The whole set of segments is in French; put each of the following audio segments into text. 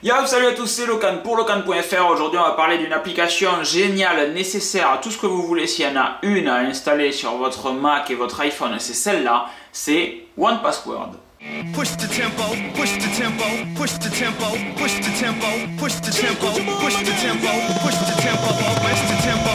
Yo, salut à tous, c'est Locan pour Locan.fr. Aujourd'hui, on va parler d'une application géniale, nécessaire à tout ce que vous voulez. S'il y en a une à installer sur votre Mac et votre iPhone, c'est celle-là, c'est 1Password. Push the tempo, push the tempo, push the tempo, push the tempo, push the tempo, push the tempo, push the tempo, push the tempo.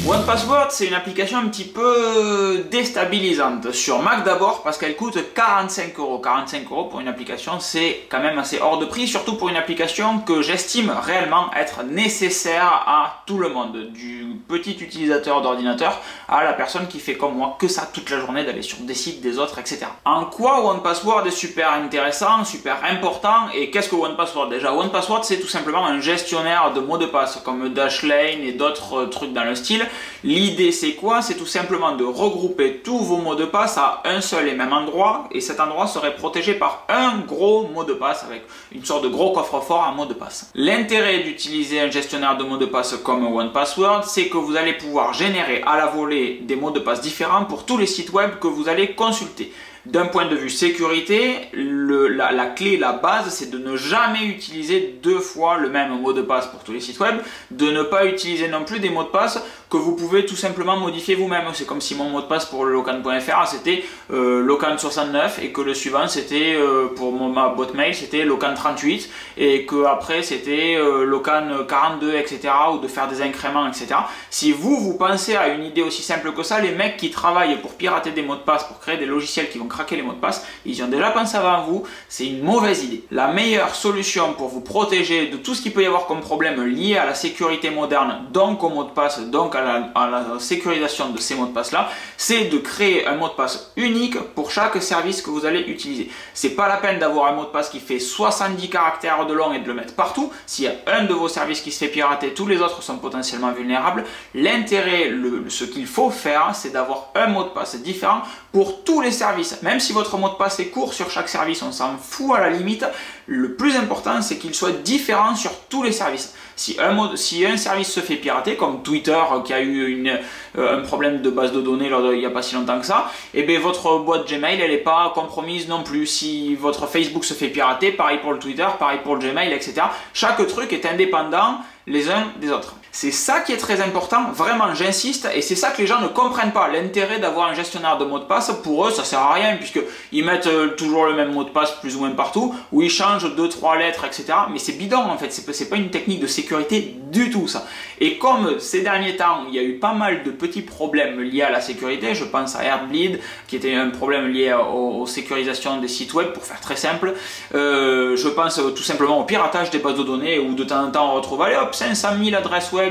1Password, c'est une application un petit peu déstabilisante. Sur Mac d'abord, parce qu'elle coûte 45 €. 45 € pour une application, c'est quand même assez hors de prix, surtout pour une application que j'estime réellement être nécessaire à tout le monde, du petit utilisateur d'ordinateur à la personne qui fait comme moi que ça toute la journée, d'aller sur des sites, des autres, etc. En quoi 1Password est super intéressant, super important, et qu'est-ce que 1Password déjà? 1Password, c'est tout simplement un gestionnaire de mots de passe, comme Dashlane et d'autres trucs dans le style. L'idée c'est quoi? C'est tout simplement de regrouper tous vos mots de passe à un seul et même endroit, et cet endroit serait protégé par un gros mot de passe avec une sorte de gros coffre-fort à mots de passe. L'intérêt d'utiliser un gestionnaire de mots de passe comme 1Password, c'est que vous allez pouvoir générer à la volée des mots de passe différents pour tous les sites web que vous allez consulter. D'un point de vue sécurité, la clé, la base, c'est de ne jamais utiliser deux fois le même mot de passe pour tous les sites web, de ne pas utiliser non plus des mots de passe que vous pouvez tout simplement modifier vous-même. C'est comme si mon mot de passe pour le Locan.fr c'était Locan69 et que le suivant c'était pour ma boîte mail c'était Locan38 et que après c'était Locan42, etc. ou de faire des incréments, etc. Si vous pensez à une idée aussi simple que ça, les mecs qui travaillent pour pirater des mots de passe, pour créer des logiciels qui vont craquer les mots de passe, ils y ont déjà pensé avant vous, c'est une mauvaise idée. La meilleure solution pour vous protéger de tout ce qu'il peut y avoir comme problème lié à la sécurité moderne, donc aux mots de passe, donc à la sécurisation de ces mots de passe là, c'est de créer un mot de passe unique pour chaque service que vous allez utiliser. C'est pas la peine d'avoir un mot de passe qui fait 70 caractères de long et de le mettre partout. S'il y a un de vos services qui se fait pirater, tous les autres sont potentiellement vulnérables. L'intérêt, ce qu'il faut faire, c'est d'avoir un mot de passe différent pour tous les services. Même si votre mot de passe est court sur chaque service, on s'en fout à la limite. Le plus important, c'est qu'il soit différent sur tous les services. Si un service se fait pirater, comme Twitter qui a eu un problème de base de données il n'y a pas si longtemps que ça, et bien votre boîte Gmail elle n'est pas compromise non plus. Si votre Facebook se fait pirater, pareil pour le Twitter, pareil pour le Gmail, etc. Chaque truc est indépendant les uns des autres. C'est ça qui est très important, vraiment j'insiste, et c'est ça que les gens ne comprennent pas. L'intérêt d'avoir un gestionnaire de mots de passe, pour eux ça sert à rien, puisqu'ils mettent toujours le même mot de passe plus ou moins partout, ou ils changent 2-3 lettres, etc. Mais c'est bidon en fait, c'est pas une technique de sécurité du tout ça. Et comme ces derniers temps, il y a eu pas mal de petits problèmes liés à la sécurité, je pense à Heartbleed, qui était un problème lié aux sécurisations des sites web, pour faire très simple. Je pense tout simplement au piratage des bases de données, où de temps en temps on retrouve, allez hop, 500 000 adresses web,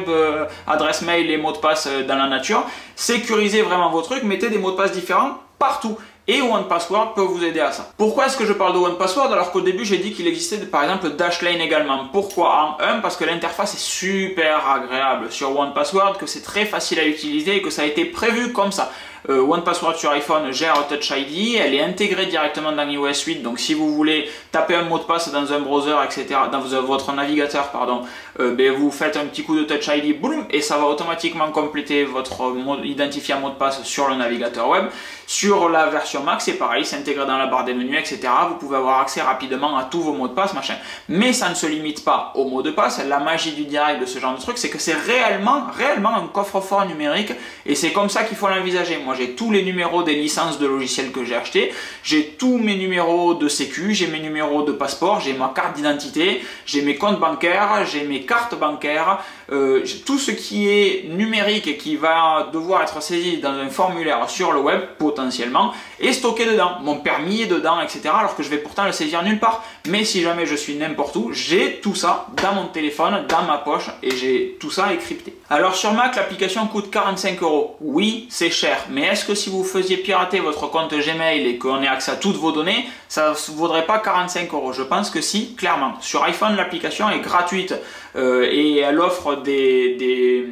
adresse mail et mots de passe dans la nature. Sécurisez vraiment vos trucs, mettez des mots de passe différents partout. Et 1Password peut vous aider à ça. Pourquoi est-ce que je parle de 1Password alors qu'au début j'ai dit qu'il existait par exemple Dashlane également? Pourquoi? Parce que l'interface est super agréable sur 1Password, que c'est très facile à utiliser et que ça a été prévu comme ça. 1Password sur iPhone gère Touch ID, elle est intégrée directement dans iOS 8, donc si vous voulez taper un mot de passe dans un browser, etc., dans votre navigateur, pardon, vous faites un petit coup de Touch ID, boum, et ça va automatiquement compléter votre identifiant mot de passe sur le navigateur web. Sur la version Mac, c'est pareil, c'est intégré dans la barre des menus, etc. Vous pouvez avoir accès rapidement à tous vos mots de passe, machin. Mais ça ne se limite pas aux mots de passe. La magie du direct de ce genre de truc, c'est que c'est réellement un coffre-fort numérique, et c'est comme ça qu'il faut l'envisager. Moi, j'ai tous les numéros des licences de logiciels que j'ai achetés, j'ai tous mes numéros de sécu, j'ai mes numéros de passeport, j'ai ma carte d'identité, j'ai mes comptes bancaires, j'ai mes cartes bancaires, tout ce qui est numérique et qui va devoir être saisi dans un formulaire sur le web, potentiellement, est stocké dedans. Mon permis est dedans, etc. Alors que je vais pourtant le saisir nulle part. Mais si jamais je suis n'importe où, j'ai tout ça dans mon téléphone, dans ma poche, et j'ai tout ça crypté. Alors sur Mac, l'application coûte 45 €. Oui, c'est cher, mais est-ce que si vous faisiez pirater votre compte Gmail et qu'on ait accès à toutes vos données, ça ne vaudrait pas 45 €? Je pense que si, clairement. Sur iPhone, l'application est gratuite et elle offre des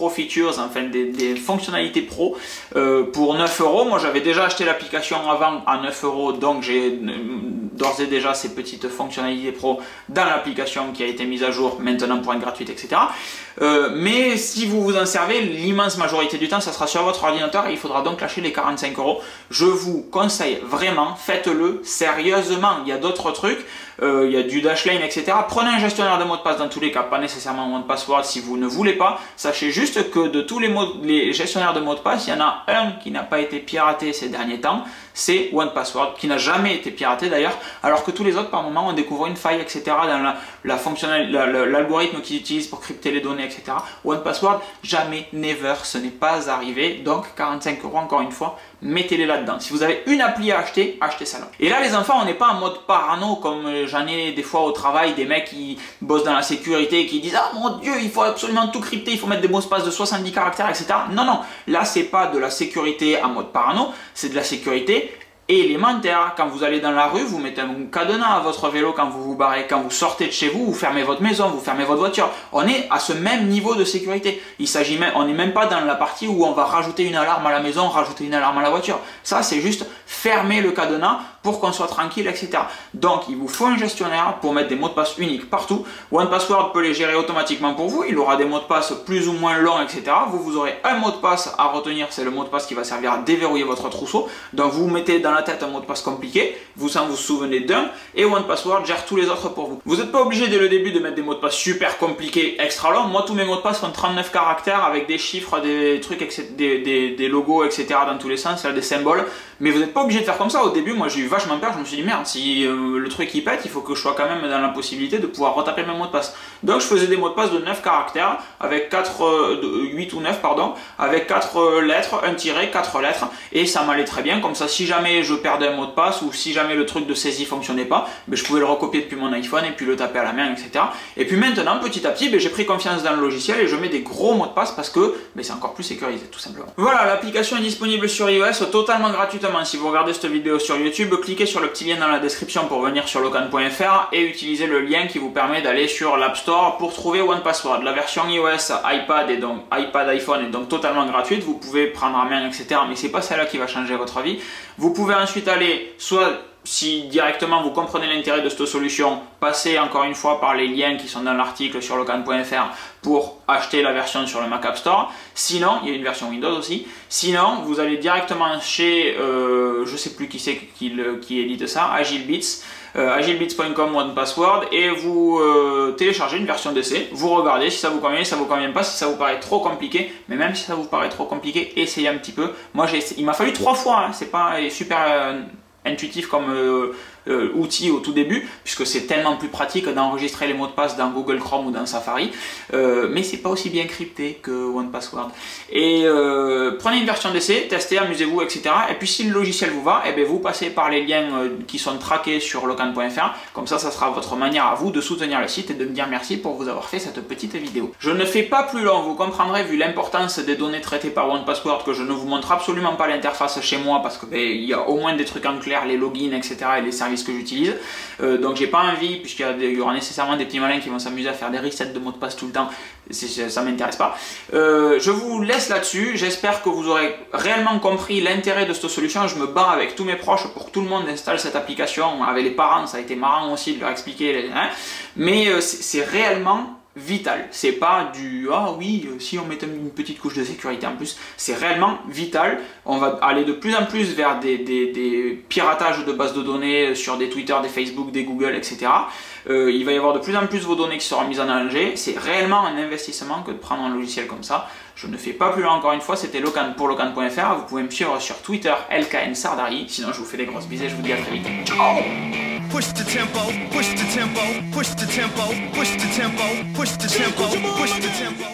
Pro Features, enfin des fonctionnalités pro pour 9 €. Moi j'avais déjà acheté l'application avant à 9 €, donc j'ai d'ores et déjà ces petites fonctionnalités pro dans l'application qui a été mise à jour maintenant pour être gratuite, etc. Mais si vous vous en servez, l'immense majorité du temps ça sera sur votre ordinateur et il faudra donc lâcher les 45 €. Je vous conseille vraiment, faites-le sérieusement. Il y a d'autres trucs, il y a du Dashlane, etc. Prenez un gestionnaire de mots de passe dans tous les cas, pas nécessairement un mot de password si vous ne voulez pas. Sachez juste que de tous les gestionnaires de mots de passe, il y en a un qui n'a pas été piraté ces derniers temps, c'est OnePassword, qui n'a jamais été piraté d'ailleurs, alors que tous les autres par moment on découvre une faille, etc. dans l'algorithme qu'ils utilisent pour crypter les données, etc. OnePassword, jamais, never, ce n'est pas arrivé, donc 45 € encore une fois, mettez-les là-dedans. Si vous avez une appli à acheter, achetez ça là. Et là les enfants, on n'est pas en mode parano comme j'en ai des fois au travail, des mecs qui bossent dans la sécurité et qui disent « Ah mon Dieu, il faut absolument tout crypter, il faut mettre des mots de passe de 70 caractères, etc. » Non, non, là c'est pas de la sécurité en mode parano, c'est de la sécurité élémentaire. Quand vous allez dans la rue, vous mettez un cadenas à votre vélo quand vous vous barrez, quand vous sortez de chez vous, vous fermez votre maison, vous fermez votre voiture. On est à ce même niveau de sécurité. On n'est même pas dans la partie où on va rajouter une alarme à la maison, rajouter une alarme à la voiture. Ça, c'est juste fermer le cadenas pour qu'on soit tranquille, etc. Donc, il vous faut un gestionnaire pour mettre des mots de passe uniques partout. OnePassword peut les gérer automatiquement pour vous. Il aura des mots de passe plus ou moins longs, etc. Vous aurez un mot de passe à retenir. C'est le mot de passe qui va servir à déverrouiller votre trousseau. Donc, vous mettez dans la tête un mot de passe compliqué. Vous en vous souvenez d'un. Et OnePassword gère tous les autres pour vous. Vous n'êtes pas obligé dès le début de mettre des mots de passe super compliqués, extra longs. Moi, tous mes mots de passe font 39 caractères avec des chiffres, des trucs, des logos, etc. dans tous les sens, des symboles. Mais vous n'êtes pas obligé de faire comme ça. Au début, moi, j'ai eu vachement peur. Je me suis dit, merde, si le truc il pète, il faut que je sois quand même dans la possibilité de pouvoir retaper mes mots de passe. Donc, je faisais des mots de passe de 9 caractères, avec 8 ou 9, pardon, avec 4 lettres, un tiret, 4 lettres. Et ça m'allait très bien. Comme ça, si jamais je perdais un mot de passe ou si jamais le truc de saisie fonctionnait pas, ben, je pouvais le recopier depuis mon iPhone et puis le taper à la main, etc. Et puis maintenant, petit à petit, ben, j'ai pris confiance dans le logiciel et je mets des gros mots de passe parce que ben, c'est encore plus sécurisé, tout simplement. Voilà, l'application est disponible sur iOS totalement gratuitement. Si vous regardez cette vidéo sur YouTube, cliquez sur le petit lien dans la description pour venir sur locan.fr et utilisez le lien qui vous permet d'aller sur l'App Store pour trouver OnePassword. La version iOS, iPad, iPhone est donc totalement gratuite. Vous pouvez prendre en main, etc. Mais c'est pas celle-là qui va changer votre vie. Vous pouvez ensuite aller soit si directement vous comprenez l'intérêt de cette solution, passez encore une fois par les liens qui sont dans l'article sur locan.fr pour acheter la version sur le Mac App Store. Sinon, il y a une version Windows aussi. Sinon, vous allez directement chez, je sais plus qui c'est qui édite ça, AgileBits, agilebits.com OnePassword, et vous téléchargez une version d'essai. Vous regardez si ça vous convient, si ça vous convient pas, si ça vous paraît trop compliqué. Mais même si ça vous paraît trop compliqué, essayez un petit peu. Moi, il m'a fallu 3 fois. Hein. C'est pas super intuitif comme outil au tout début, puisque c'est tellement plus pratique d'enregistrer les mots de passe dans Google Chrome ou dans Safari, mais c'est pas aussi bien crypté que OnePassword. Et prenez une version d'essai, testez, amusez-vous, etc. Et puis si le logiciel vous va, et bien vous passez par les liens qui sont traqués sur locan.fr. Comme ça, ça sera votre manière à vous de soutenir le site et de me dire merci pour vous avoir fait cette petite vidéo. Je ne fais pas plus long, vous comprendrez, vu l'importance des données traitées par OnePassword, que je ne vous montre absolument pas l'interface chez moi, parce que il y a au moins des trucs en clair, les logins, etc. et les services que j'utilise, donc j'ai pas envie, puisqu'il y aura nécessairement des petits malins qui vont s'amuser à faire des resets de mots de passe tout le temps, ça m'intéresse pas. Je vous laisse là-dessus, j'espère que vous aurez réellement compris l'intérêt de cette solution. Je me bats avec tous mes proches pour que tout le monde installe cette application, avec les parents, ça a été marrant aussi de leur expliquer, mais c'est réellement vital. C'est pas du ah oui, si on met une petite couche de sécurité en plus, c'est réellement vital. On va aller de plus en plus vers des piratages de bases de données sur des Twitter, des Facebook, des Google, etc. Il va y avoir de plus en plus vos données qui seront mises en danger. C'est réellement un investissement que de prendre un logiciel comme ça. Je ne fais pas plus long encore une fois, c'était Locan pour locan.fr. Vous pouvez me suivre sur Twitter, LKN Sardari. Sinon, je vous fais des grosses bises et je vous dis à très vite. Ciao! Push the tempo, push the tempo, push the tempo, push the tempo, push the tempo, push the tempo.